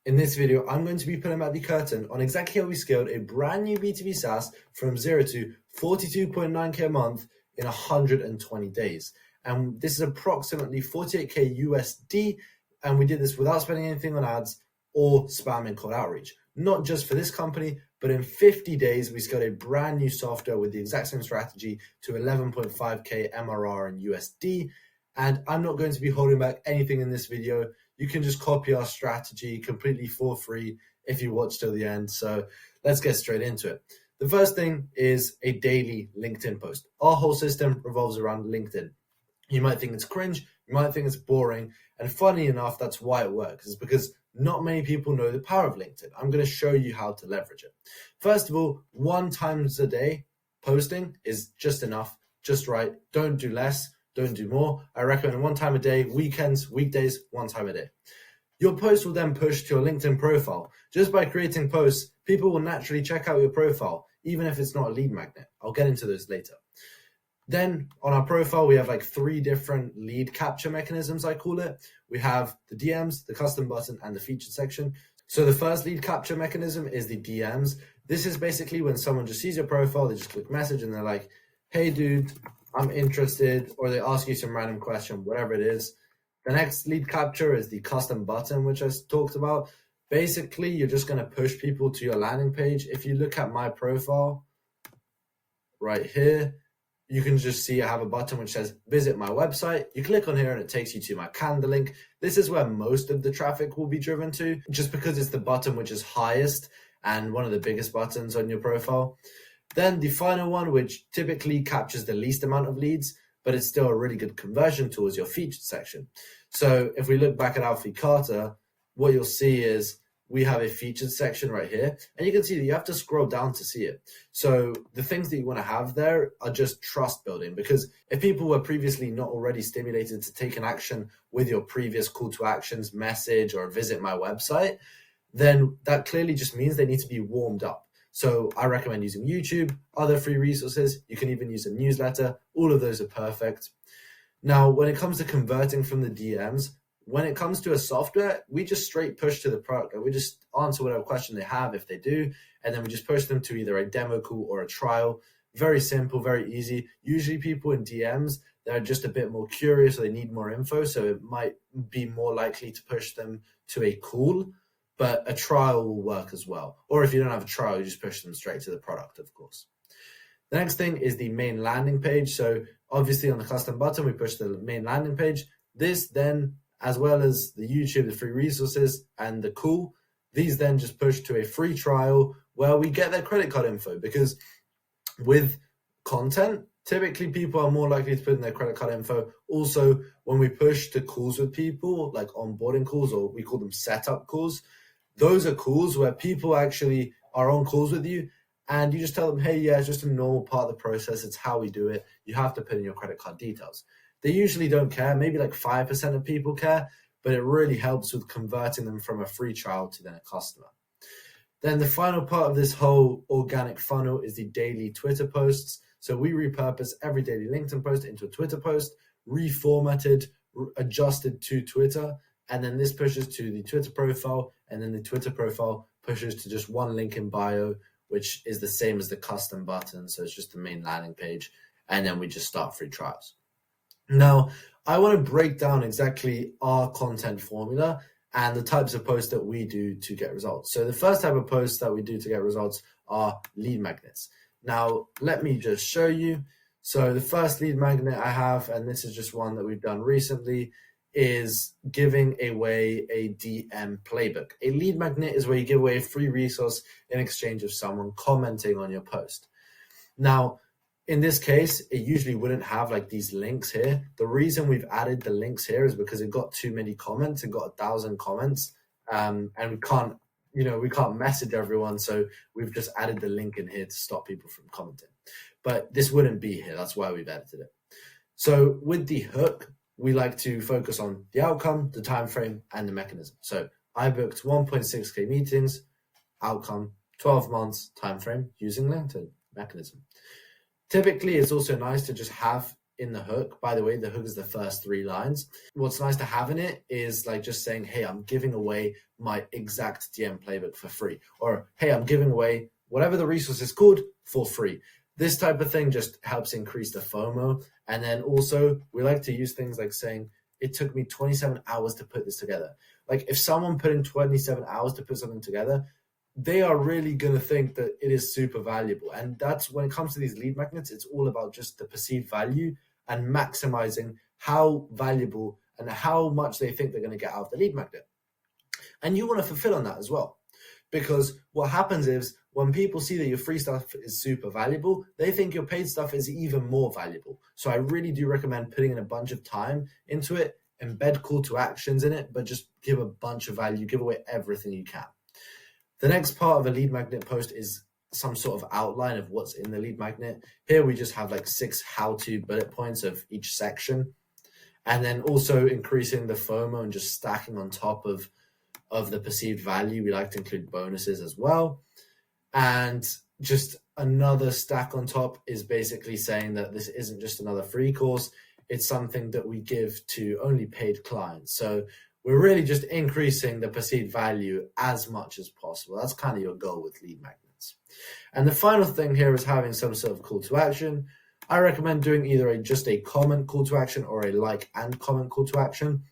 In this video, I'm going to be pulling back the curtain on exactly how we scaled a brand new B2B SaaS from 0 to 42.9k a month in 120 days. And this is approximately 48k USD. And we did this without spending anything on ads or spamming cold outreach. Not just for this company, but in 50 days, we scaled a brand new software with the exact same strategy to 11.5k MRR in USD. And I'm not going to be holding back anything in this video. You can just copy our strategy completely for free if you watch till the end. So let's get straight into it. The first thing is a daily LinkedIn post. Our whole system revolves around LinkedIn. You might think it's cringe, you might think it's boring, and funny enough, that's why it works. It's because not many people know the power of LinkedIn. I'm going to show you how to leverage it. First of all, 1 time a day posting is just enough, just right. Don't do less. Don't do more. I recommend 1 time a day, weekends, weekdays, 1 time a day. Your post will then push to your LinkedIn profile. Just by creating posts, people will naturally check out your profile, even if it's not a lead magnet. I'll get into those later. Then on our profile, we have like 3 different lead capture mechanisms, I call it. We have the DMs, the custom button, and the featured section. So the first lead capture mechanism is the DMs. This is basically when someone just sees your profile, they just click message and they're like, hey dude, I'm interested, or they ask you some random question, whatever it is. The next lead capture is the custom button, which I talked about. Basically, you're just going to push people to your landing page. If you look at my profile right here, you can just see I have a button which says visit my website. You click on here and it takes you to my calendar link. This is where most of the traffic will be driven to, just because it's the button which is highest and one of the biggest buttons on your profile. Then the final one, which typically captures the least amount of leads, but it's still a really good conversion tool, is your featured section. So if we look back at Alfie Carter, what you'll see is we have a featured section right here, and you can see that you have to scroll down to see it. So the things that you want to have there are just trust building, because if people were previously not already stimulated to take an action with your previous call to actions message or visit my website, then that clearly just means they need to be warmed up. So I recommend using YouTube, other free resources. You can even use a newsletter. All of those are perfect. Now, when it comes to converting from the DMs, when it comes to a software, we just straight push to the product. We just answer whatever question they have if they do, and then we just push them to either a demo call or a trial. Very simple, very easy. Usually people in DMs, they're just a bit more curious or they need more info, so it might be more likely to push them to a call. But a trial will work as well. Or if you don't have a trial, you just push them straight to the product, of course. The next thing is the main landing page. So obviously on the custom button, we push the main landing page. This then, as well as the YouTube, the free resources, and the call, these then just push to a free trial where we get their credit card info, because with content, typically people are more likely to put in their credit card info. Also, when we push to calls with people, like onboarding calls, or we call them setup calls, those are calls where people actually are on calls with you and you just tell them, hey, yeah, it's just a normal part of the process. It's how we do it. You have to put in your credit card details. They usually don't care. Maybe like 5% of people care, but it really helps with converting them from a free trial to then a customer. Then the final part of this whole organic funnel is the daily Twitter posts. So we repurpose every daily LinkedIn post into a Twitter post, reformatted, adjusted to Twitter. And then this pushes to the Twitter profile, and then the Twitter profile pushes to just one link in bio, which is the same as the custom button. So it's just the main landing page, and then we just start free trials. Now, I want to break down exactly our content formula and the types of posts that we do to get results. So the first type of posts that we do to get results are lead magnets. Now, let me just show you. So the first lead magnet I have, and this is just one that we've done recently, is giving away a DM playbook. A lead magnet is where you give away a free resource in exchange of someone commenting on your post. Now, in this case, it usually wouldn't have like these links here. The reason we've added the links here is because it got too many comments. It got 1,000 comments, and we can't message everyone. So we've just added the link in here to stop people from commenting. But this wouldn't be here. That's why we've edited it. So with the hook, we like to focus on the outcome, the time frame, and the mechanism. So I booked 1.6k meetings, outcome, 12 months, time frame, using LinkedIn, mechanism. Typically, it's also nice to just have in the hook. By the way, the hook is the first 3 lines. What's nice to have in it is like just saying, hey, I'm giving away my exact DM playbook for free, or hey, I'm giving away whatever the resource is called for free. This type of thing just helps increase the FOMO. And then also we like to use things like saying, it took me 27 hours to put this together. Like if someone put in 27 hours to put something together, they are really going to think that it is super valuable. And that's when it comes to these lead magnets, it's all about just the perceived value and maximizing how valuable and how much they think they're going to get out of the lead magnet. And you want to fulfill on that as well. Because what happens is when people see that your free stuff is super valuable, they think your paid stuff is even more valuable. So I really do recommend putting in a bunch of time into it, embed call to actions in it, but just give a bunch of value, give away everything you can. The next part of a lead magnet post is some sort of outline of what's in the lead magnet. Here we just have like 6 how-to bullet points of each section. And then also increasing the FOMO and just stacking on top of the perceived value. We like to include bonuses as well. And just another stack on top is basically saying that this isn't just another free course. It's something that we give to only paid clients. So we're really just increasing the perceived value as much as possible. That's kind of your goal with lead magnets. And the final thing here is having some sort of call to action. I recommend doing either just a comment call to action or a like and comment call to action.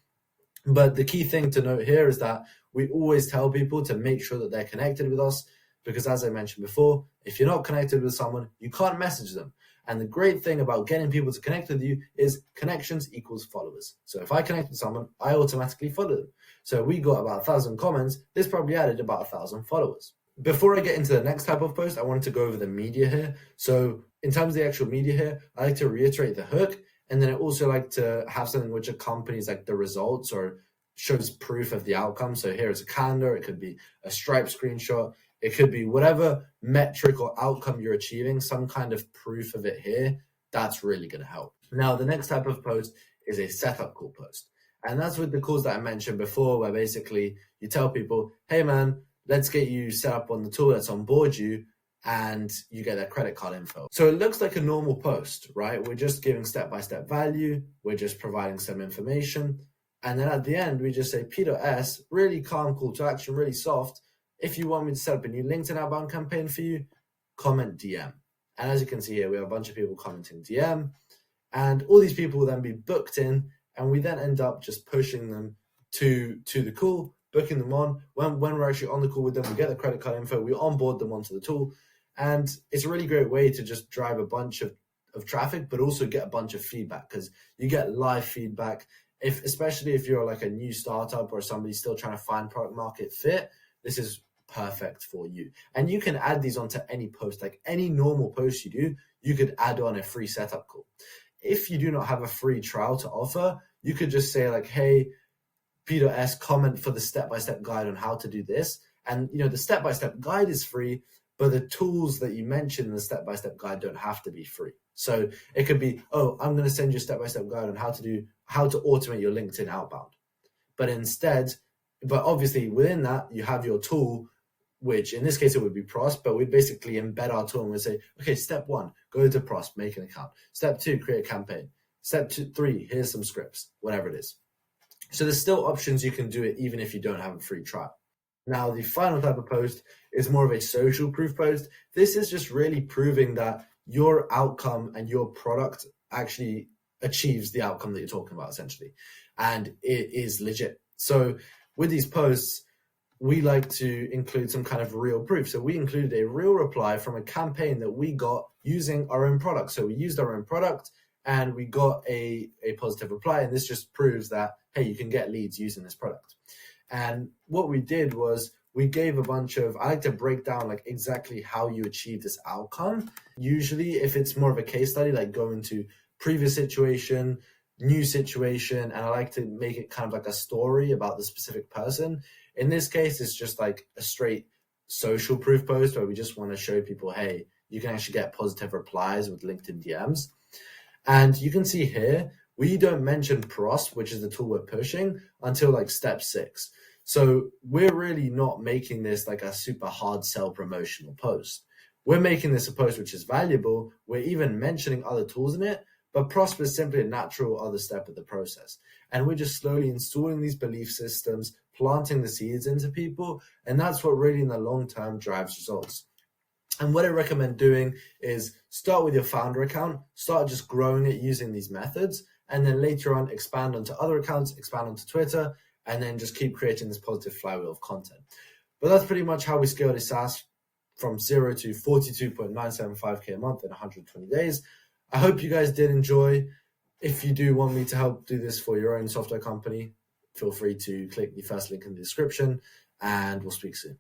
But the key thing to note here is that we always tell people to make sure that they're connected with us, because as I mentioned before, if you're not connected with someone, you can't message them. And the great thing about getting people to connect with you is connections equals followers. So if I connect with someone, I automatically follow them. So we got about 1,000 comments. This probably added about 1,000 followers. Before I get into the next type of post, I wanted to go over the media here. So in terms of the actual media here, I like to reiterate the hook. And then I also like to have something which accompanies like the results or shows proof of the outcome. So here is a calendar. It could be a Stripe screenshot. It could be whatever metric or outcome you're achieving, some kind of proof of it here. That's really going to help. Now, the next type of post is a setup call post. And that's with the calls that I mentioned before, where basically you tell people, hey man, let's get you set up on the tool, let's onboard you, and you get their credit card info. So it looks like a normal post, right? We're just giving step-by-step value. We're just providing some information. And then at the end, we just say P.S, really calm call to action, really soft. If you want me to set up a new LinkedIn outbound campaign for you, comment DM. And as you can see here, we have a bunch of people commenting DM. And all these people will then be booked in. And we then end up just pushing them to the call, booking them on. When we're actually on the call with them, we get the credit card info, we onboard them onto the tool. And it's a really great way to just drive a bunch of traffic, but also get a bunch of feedback, because you get live feedback. Especially if you're like a new startup or somebody still trying to find product market fit, this is perfect for you. And you can add these onto any post, like any normal post you do, you could add on a free setup call. If you do not have a free trial to offer, you could just say like, hey, P.S, comment for the step-by-step guide on how to do this. And the step-by-step guide is free, but the tools that you mentioned in the step-by-step guide don't have to be free. So it could be, oh, I'm going to send you a step-by-step guide on how to automate your LinkedIn outbound. But obviously within that, you have your tool, which in this case, it would be Prosp, but we basically embed our tool and we say, okay, step 1, go to Prosp, make an account. Step 2, create a campaign. Step 3, here's some scripts, whatever it is. So there's still options you can do it even if you don't have a free trial. Now, the final type of post is more of a social proof post. This is just really proving that your outcome and your product actually achieves the outcome that you're talking about, essentially. And it is legit. So with these posts, we like to include some kind of real proof. So we included a real reply from a campaign that we got using our own product. So we used our own product and we got a positive reply. And this just proves that, hey, you can get leads using this product. And what we did was we gave a bunch of, I like to break down like exactly how you achieve this outcome. Usually if it's more of a case study, like go into previous situation, new situation, and I like to make it kind of like a story about the specific person. In this case, it's just like a straight social proof post where we just want to show people, hey, you can actually get positive replies with LinkedIn DMs. And you can see here, we don't mention Prosp, which is the tool we're pushing, until like step 6. So we're really not making this like a super hard sell promotional post. We're making this a post which is valuable. We're even mentioning other tools in it, but prosper is simply a natural other step of the process. And we're just slowly installing these belief systems, planting the seeds into people, and that's what really in the long term drives results. And what I recommend doing is start with your founder account, start just growing it using these methods, and then later on expand onto other accounts, expand onto Twitter, and then just keep creating this positive flywheel of content. But that's pretty much how we scaled a SaaS from 0 to 42.975K a month in 120 days. I hope you guys did enjoy. If you do want me to help do this for your own software company, feel free to click the first link in the description, and we'll speak soon.